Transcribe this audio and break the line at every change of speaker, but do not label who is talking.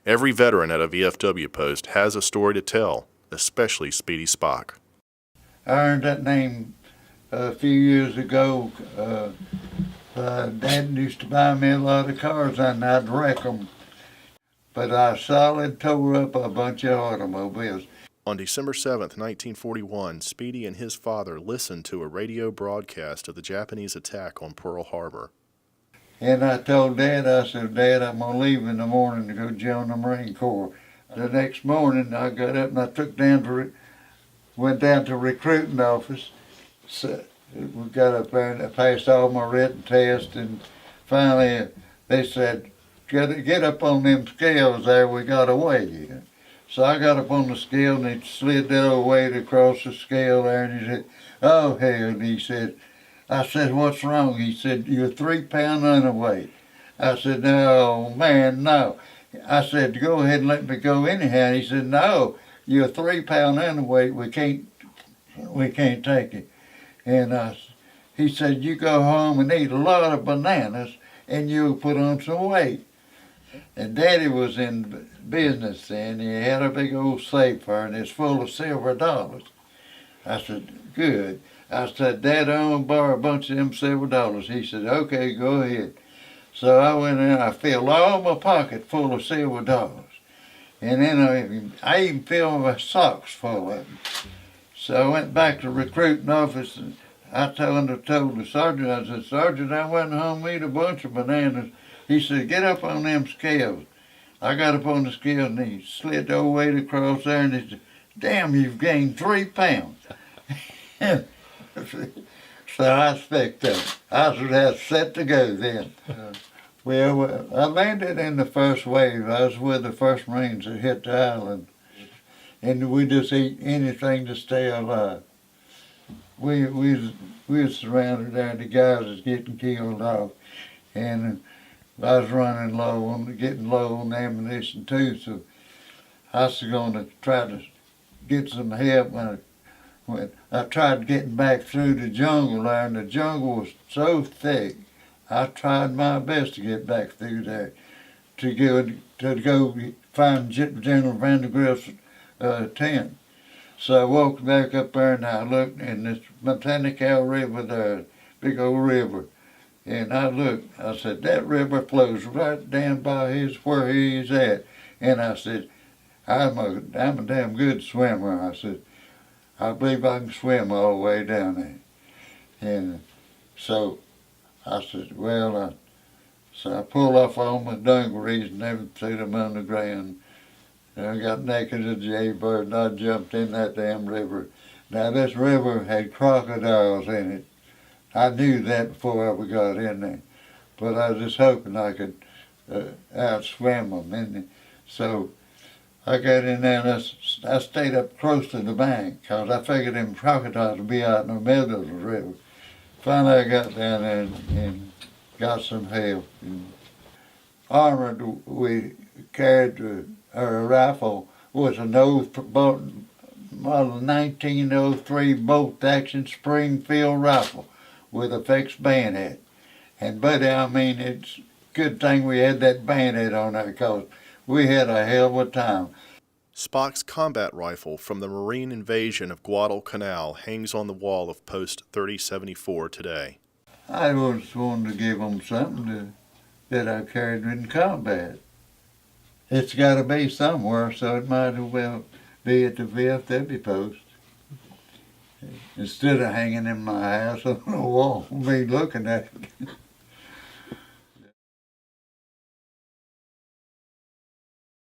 Every veteran at a VFW post has a story to tell, especially Speedy Spach.
I earned that name a few years ago. Dad used to buy me a lot of cars and I'd wreck them. But I solid tore up a bunch of automobiles.
On December 7, 1941, Speedy and his father listened to a radio broadcast of the Japanese attack on Pearl Harbor.
And I told Dad, I said, Dad, I'm going to leave in the morning to go join the Marine Corps. The next morning, I got up and I went down to recruiting office. So we got up there and I passed all my written tests, and finally they said, get up on them scales there, we got to weigh you. So I got up on the scale and he slid the old weight across the scale there, and he said, oh hell, and he said, I said, what's wrong? He said, you're 3 pounds underweight. I said, no, man, no. I said, go ahead and let me go anyhow. He said, no, you're 3 pounds underweight. We can't take it. And he said, you go home and eat a lot of bananas and you'll put on some weight. And Daddy was in business then. He had a big old safe there and it's full of silver dollars. I said, good. I said, Dad, I'm going to borrow a bunch of them silver dollars. He said, okay, go ahead. So I went in, I filled all my pocket full of silver dollars. And then I even filled my socks full of them. So I went back to the recruiting office and I told the sergeant, I said, Sergeant, I went home and ate a bunch of bananas. He said, get up on them scales. I got up on the scale and he slid the old weight across there and he said, damn, you've gained 3 pounds. So I expect I should have set to go then. Well, I landed in the first wave. I was with the first Marines that hit the island. And we just eat anything to stay alive. We was surrounded there, the guys was getting killed off. And I was getting low on ammunition too, so I was going to try to get some help. When I tried getting back through the jungle there, and the jungle was so thick, I tried my best to get back through there to go find General Vandergrif's tent. So I walked back up there and I looked, and this Mechanical River there, big old river. And I looked, I said, that river flows right down by where he's at. And I said, I'm a damn good swimmer. I said, I believe I can swim all the way down there. And so I said, well, so I pulled off all my dungarees and everything, threw them on the ground. And I got naked as a jaybird and I jumped in that damn river. Now this river had crocodiles in it. I knew that before I got in there. But I was just hoping I could outswim them. And so I got in there and I stayed up close to the bank because I figured them crocodiles would be out in the middle of the river. Finally I got down there and got some help. And armored, we carried our rifle was an old model 1903 bolt-action Springfield rifle with a fixed bayonet. And buddy, I mean, it's a good thing we had that bayonet on there because we had a hell of a time.
Spach's combat rifle from the Marine invasion of Guadalcanal hangs on the wall of Post 3074 today.
I just wanted to give them something that I carried in combat. It's got to be somewhere, so it might as well be at the VFW Post. Instead of hanging in my house on the wall, me looking at it.